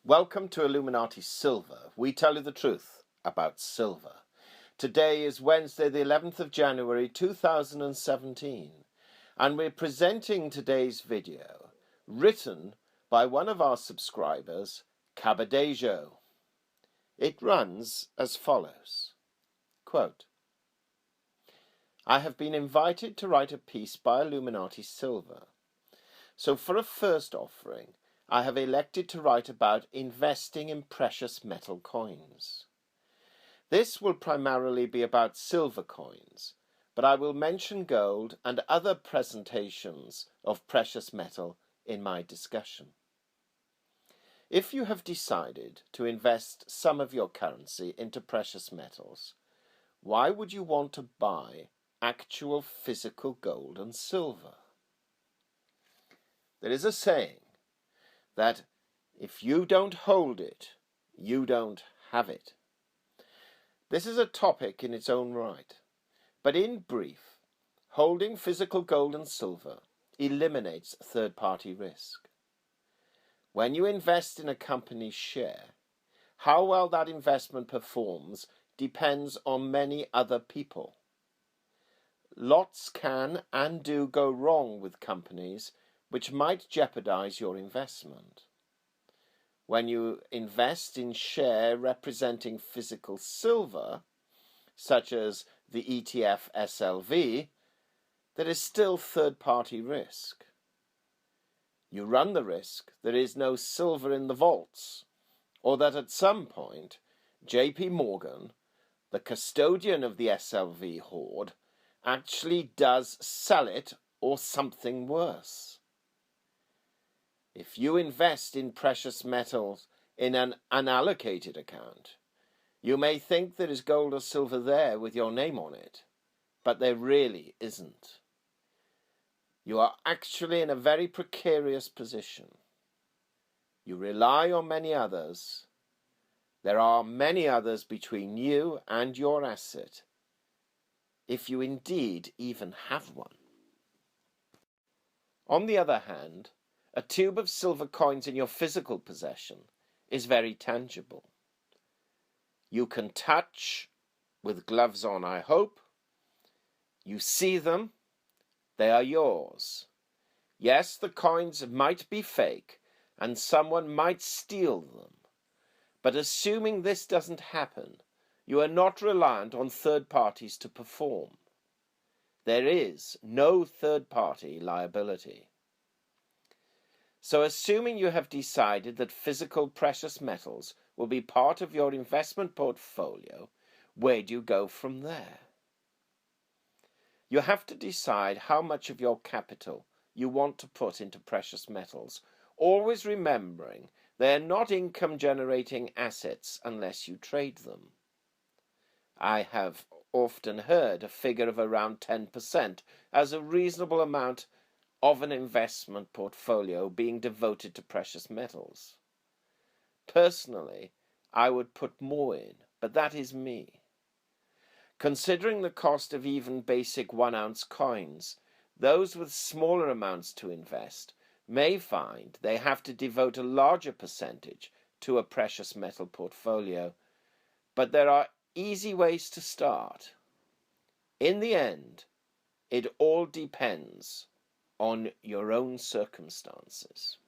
Welcome to Illuminati Silver. We tell you the truth about silver. Today is Wednesday, the 11th of January 2017, and we're presenting today's video, written by one of our subscribers, Cabadejo. It runs as follows, quote, I have been invited to write a piece by Illuminati Silver. So for a first offering, I have elected to write about investing in precious metal coins. This will primarily be about silver coins, but I will mention gold and other presentations of precious metal in my discussion. If you have decided to invest some of your currency into precious metals, why would you want to buy actual physical gold and silver? There is a saying that if you don't hold it, you don't have it. This is a topic in its own right, but in brief, holding physical gold and silver eliminates third-party risk. When you invest in a company's share, how well that investment performs depends on many other people. Lots can and do go wrong with companies which might jeopardize your investment. When you invest in share representing physical silver, such as the ETF SLV, there is still third-party risk. You run the risk there is no silver in the vaults, or that at some point JP Morgan, the custodian of the SLV hoard, actually does sell it or something worse. If you invest in precious metals in an unallocated account, you may think there is gold or silver there with your name on it, but there really isn't. You are actually in a very precarious position. You rely on many others. There are many others between you and your asset, if you indeed even have one. On the other hand, a tube of silver coins in your physical possession is very tangible. You can touch, with gloves on I hope. You see them, they are yours. Yes, the coins might be fake and someone might steal them, but assuming this doesn't happen, you are not reliant on third parties to perform. There is no third-party liability. So assuming you have decided that physical precious metals will be part of your investment portfolio, where do you go from there? You have to decide how much of your capital you want to put into precious metals, always remembering they are not income-generating assets unless you trade them. I have often heard a figure of around 10% as a reasonable amount of an investment portfolio being devoted to precious metals. Personally, I would put more in, but that is me. Considering the cost of even basic 1-ounce coins, those with smaller amounts to invest may find they have to devote a larger percentage to a precious metal portfolio, but there are easy ways to start. In the end, it all depends on your own circumstances.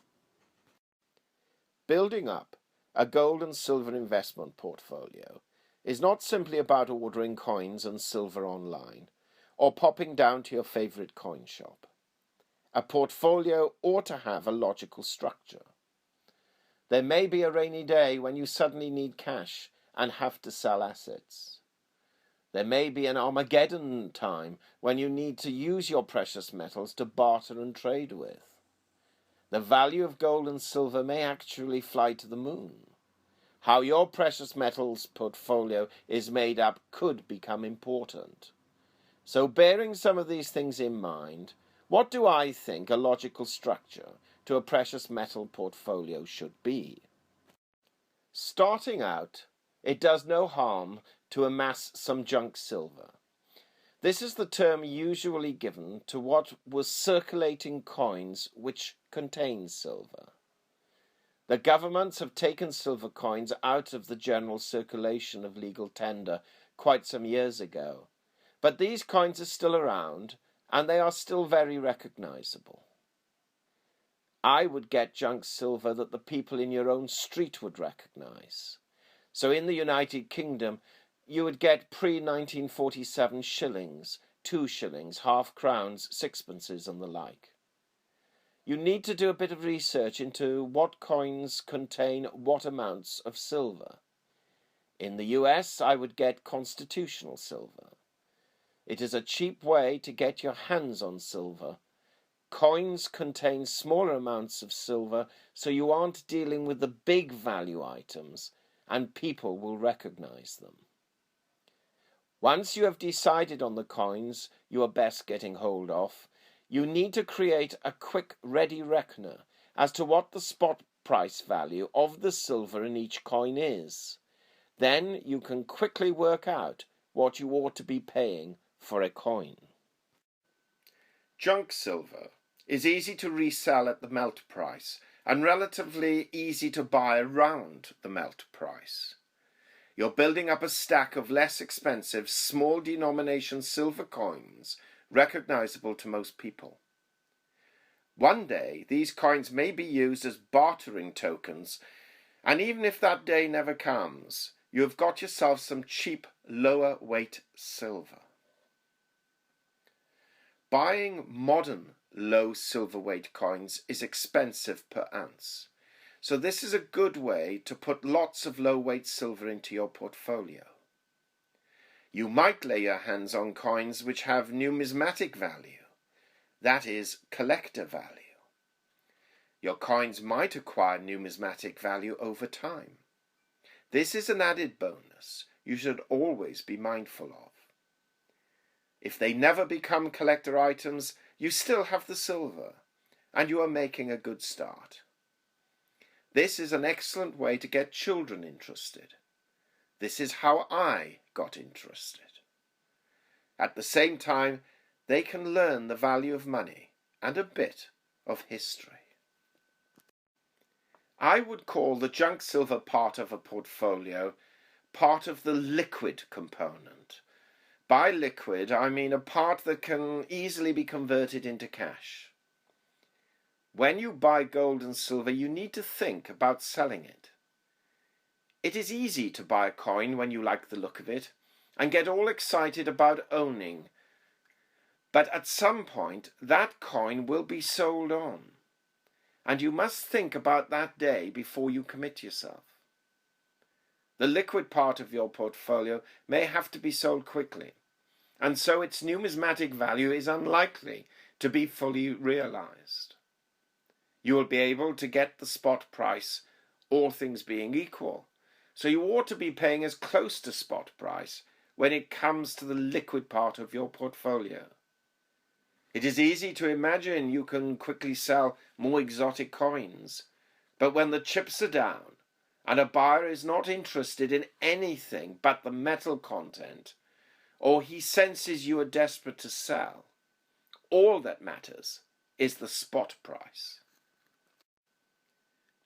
Building up a gold and silver investment portfolio is not simply about ordering coins and silver online or popping down to your favorite coin shop. A portfolio ought to have a logical structure. There may be a rainy day when you suddenly need cash and have to sell assets. There may be an Armageddon time when you need to use your precious metals to barter and trade with. The value of gold and silver may actually fly to the moon. How your precious metals portfolio is made up could become important. So bearing some of these things in mind, what do I think a logical structure to a precious metal portfolio should be? Starting out, it does no harm to amass some junk silver. This is the term usually given to what was circulating coins which contain silver. The governments have taken silver coins out of the general circulation of legal tender quite some years ago, but these coins are still around and they are still very recognizable. I would get junk silver that the people in your own street would recognize. So in the United Kingdom, you would get pre-1947 shillings, 2 shillings, half crowns, sixpences and the like. You need to do a bit of research into what coins contain what amounts of silver. In the US, I would get constitutional silver. It is a cheap way to get your hands on silver. Coins contain smaller amounts of silver, so you aren't dealing with the big value items, and people will recognize them. Once you have decided on the coins you are best getting hold of, you need to create a quick ready reckoner as to what the spot price value of the silver in each coin is. Then you can quickly work out what you ought to be paying for a coin. Junk silver is easy to resell at the melt price and relatively easy to buy around the melt price. You're building up a stack of less expensive, small denomination silver coins recognizable to most people. One day, these coins may be used as bartering tokens, and even if that day never comes, you have got yourself some cheap, lower weight silver. Buying modern low silver weight coins is expensive per ounce, so this is a good way to put lots of low weight silver into your portfolio. You might lay your hands on coins which have numismatic value, that is, collector value. Your coins might acquire numismatic value over time. This is an added bonus you should always be mindful of. If they never become collector items, you still have the silver, and you are making a good start. This is an excellent way to get children interested. This is how I got interested. At the same time, they can learn the value of money and a bit of history. I would call the junk silver part of a portfolio part of the liquid component. By liquid, I mean a part that can easily be converted into cash. When you buy gold and silver, you need to think about selling it. It is easy to buy a coin when you like the look of it and get all excited about owning, but at some point that coin will be sold on, and you must think about that day before you commit yourself. The liquid part of your portfolio may have to be sold quickly, and so its numismatic value is unlikely to be fully realized. You will be able to get the spot price, all things being equal, so you ought to be paying as close to spot price when it comes to the liquid part of your portfolio. It is easy to imagine you can quickly sell more exotic coins, but when the chips are down and a buyer is not interested in anything but the metal content, or he senses you are desperate to sell, all that matters is the spot price.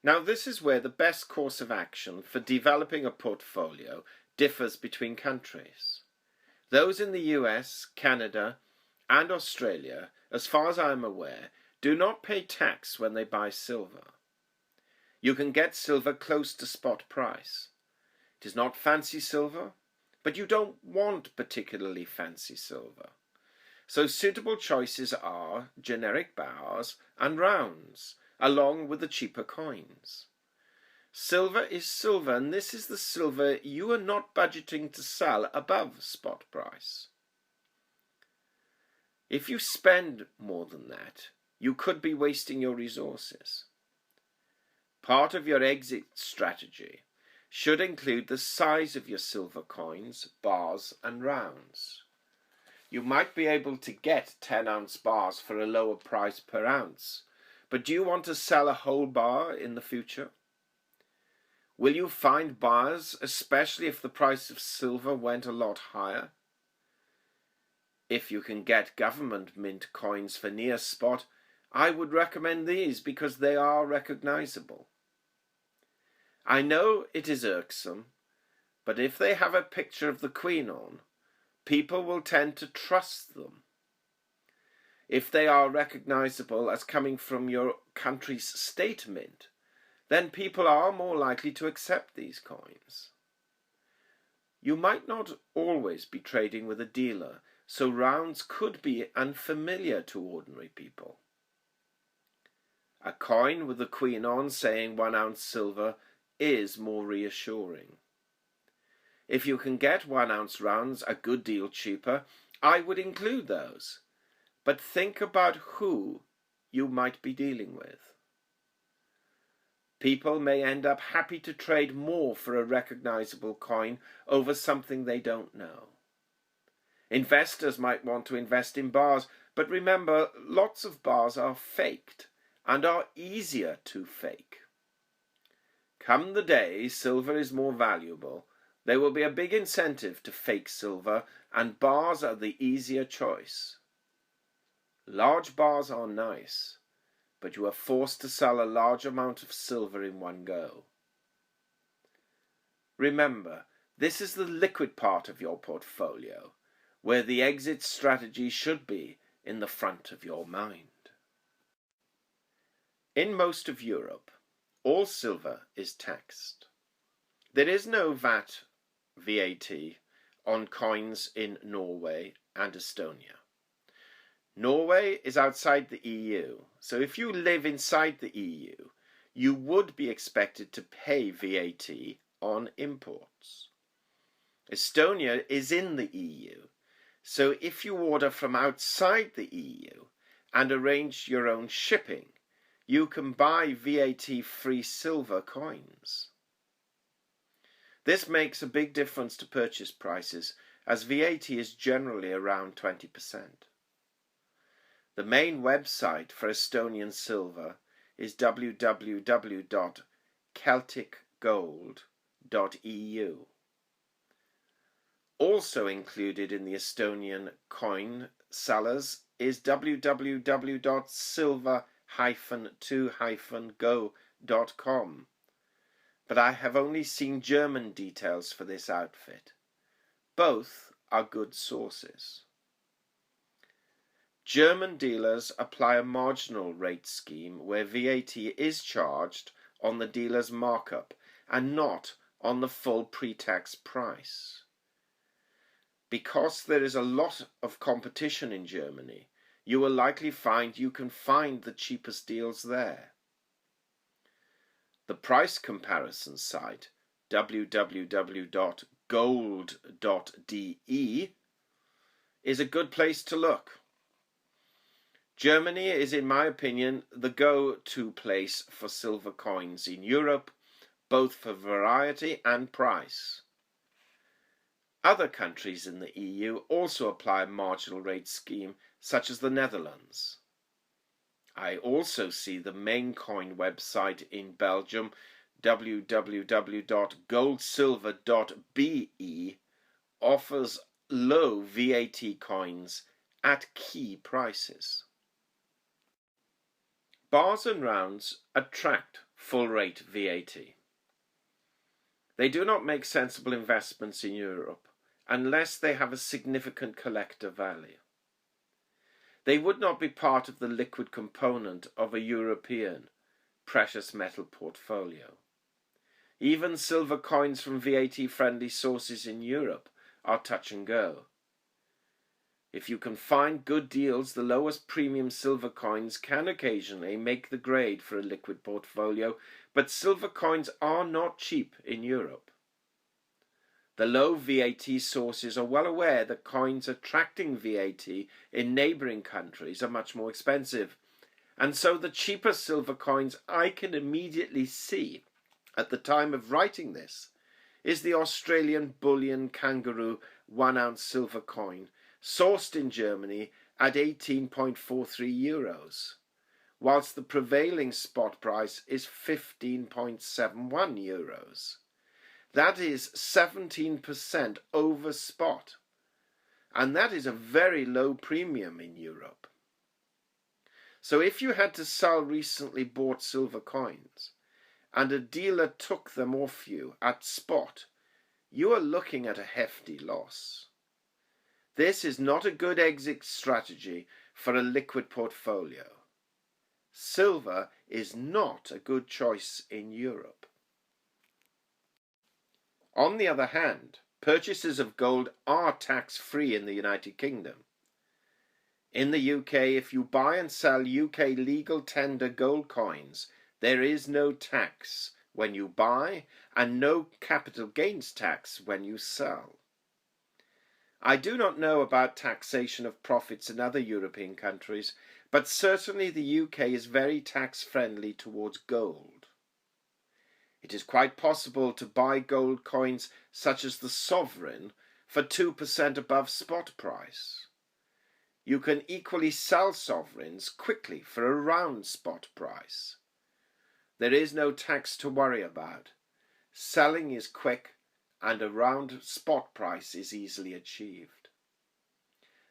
Now, this is where the best course of action for developing a portfolio differs between countries. Those in the US, Canada, and Australia, as far as I am aware, do not pay tax when they buy silver. You can get silver close to spot price. It is not fancy silver, but you don't want particularly fancy silver. So suitable choices are generic bars and rounds, along with the cheaper coins. Silver is silver, and this is the silver you are not budgeting to sell above spot price. If you spend more than that, you could be wasting your resources. Part of your exit strategy should include the size of your silver coins, bars and rounds. You might be able to get 10-ounce bars for a lower price per ounce, but do you want to sell a whole bar in the future? Will you find buyers, especially if the price of silver went a lot higher? If you can get government mint coins for near spot, I would recommend these because they are recognizable. I know it is irksome, but if they have a picture of the Queen on, people will tend to trust them. If they are recognizable as coming from your country's state mint, then people are more likely to accept these coins. You might not always be trading with a dealer, so rounds could be unfamiliar to ordinary people. A coin with the Queen on saying 1 ounce silver is more reassuring. If you can get 1 ounce rounds a good deal cheaper, I would include those. But think about who you might be dealing with. People may end up happy to trade more for a recognizable coin over something they don't know. Investors might want to invest in bars, but remember, lots of bars are faked and are easier to fake. Come the day silver is more valuable, there will be a big incentive to fake silver, and bars are the easier choice. Large bars are nice, but you are forced to sell a large amount of silver in one go. Remember, this is the liquid part of your portfolio, where the exit strategy should be in the front of your mind. In most of Europe, all silver is taxed. There is no VAT on coins in Norway and Estonia. Norway is outside the EU, so if you live inside the EU, you would be expected to pay VAT on imports. Estonia is in the EU, so if you order from outside the EU and arrange your own shipping, you can buy VAT-free silver coins. This makes a big difference to purchase prices, as VAT is generally around 20%. The main website for Estonian silver is www.celticgold.eu. Also included in the Estonian coin sellers is www.silver-2-go.com, but I have only seen German details for this outfit. Both are good sources. German dealers apply a marginal rate scheme where VAT is charged on the dealer's markup and not on the full pre-tax price. Because there is a lot of competition in Germany, you will likely find you can find the cheapest deals there. The price comparison site, www.gold.de, is a good place to look. Germany is, in my opinion, the go-to place for silver coins in Europe, both for variety and price. Other countries in the EU also apply a marginal rate scheme, such as the Netherlands. I also see the main coin website in Belgium, www.goldsilver.be, offers low VAT coins at key prices. Bars and rounds attract full-rate VAT. They do not make sensible investments in Europe unless they have a significant collector value. They would not be part of the liquid component of a European precious metal portfolio. Even silver coins from VAT-friendly sources in Europe are touch and go. If you can find good deals, the lowest premium silver coins can occasionally make the grade for a liquid portfolio, but silver coins are not cheap in Europe. The low VAT sources are well aware that coins attracting VAT in neighbouring countries are much more expensive, and so the cheaper silver coins I can immediately see at the time of writing this is the Australian bullion kangaroo 1 ounce silver coin, sourced in Germany at 18.43 euros, whilst the prevailing spot price is 15.71 euros. That is 17% over spot, and that is a very low premium in Europe. So if you had to sell recently bought silver coins, and a dealer took them off you at spot, you are looking at a hefty loss. This is not a good exit strategy for a liquid portfolio. Silver is not a good choice in Europe. On the other hand, purchases of gold are tax-free in the United Kingdom. In the UK, if you buy and sell UK legal tender gold coins, there is no tax when you buy and no capital gains tax when you sell. I do not know about taxation of profits in other European countries, but certainly the UK is very tax-friendly towards gold. It is quite possible to buy gold coins such as the sovereign for 2% above spot price. You can equally sell sovereigns quickly for around spot price. There is no tax to worry about. Selling is quick and around spot price is easily achieved.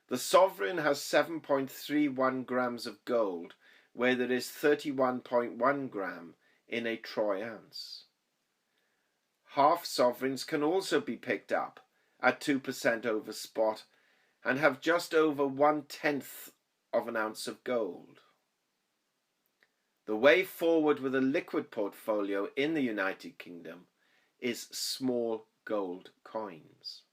The sovereign has 7.31 grams of gold, where there is 31.1 gram in a troy ounce. Half sovereigns can also be picked up at 2% over spot and have just over 1/10 of an ounce of gold. The way forward with a liquid portfolio in the United Kingdom is small gold coins.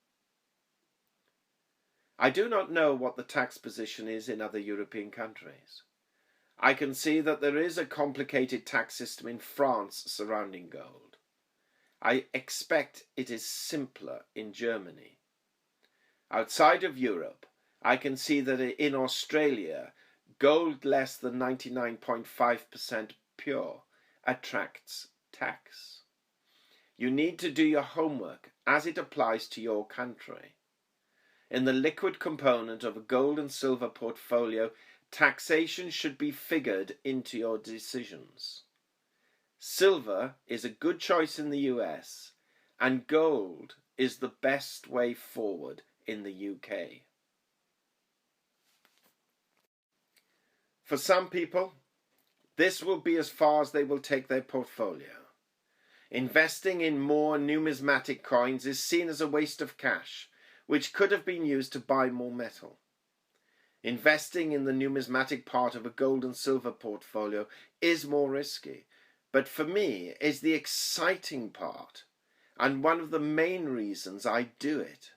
I do not know what the tax position is in other European countries. I can see that there is a complicated tax system in France surrounding gold. I expect it is simpler in Germany. Outside of Europe, I can see that in Australia, gold less than 99.5% pure attracts tax. You need to do your homework as it applies to your country. In the liquid component of a gold and silver portfolio, taxation should be figured into your decisions. Silver is a good choice in the US, and gold is the best way forward in the UK. For some people, this will be as far as they will take their portfolio. Investing in more numismatic coins is seen as a waste of cash, which could have been used to buy more metal. Investing in the numismatic part of a gold and silver portfolio is more risky, but for me is the exciting part and one of the main reasons I do it.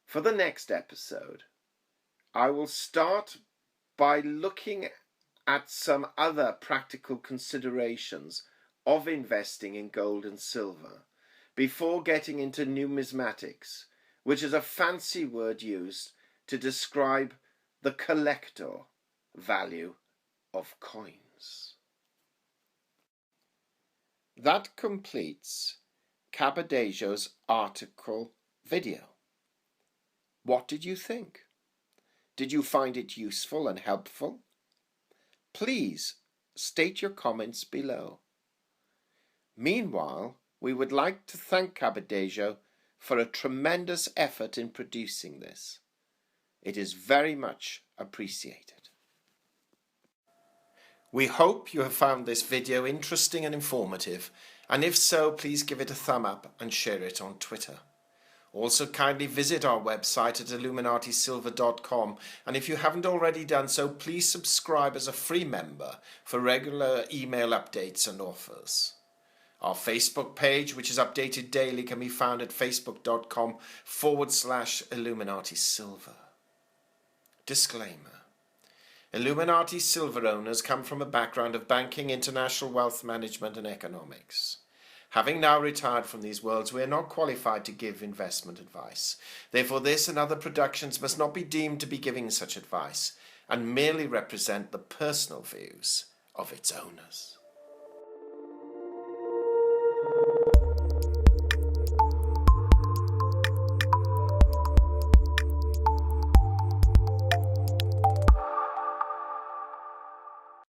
For the next episode, I will start by looking at some other practical considerations of investing in gold and silver before getting into numismatics, which is a fancy word used to describe the collector value of coins. That completes Cabadejo's article video. What did you think? Did you find it useful and helpful? Please state your comments below. Meanwhile, we would like to thank Cabadejo for a tremendous effort in producing this. It is very much appreciated. We hope you have found this video interesting and informative, and if so, please give it a thumb up and share it on Twitter. Also, kindly visit our website at illuminatisilver.com, and if you haven't already done so, please subscribe as a free member for regular email updates and offers. Our Facebook page, which is updated daily, can be found at facebook.com/illuminatisilver. Disclaimer. Illuminati silver owners come from a background of banking, international wealth management and economics. Having now retired from these worlds, we are not qualified to give investment advice. Therefore, this and other productions must not be deemed to be giving such advice and merely represent the personal views of its owners.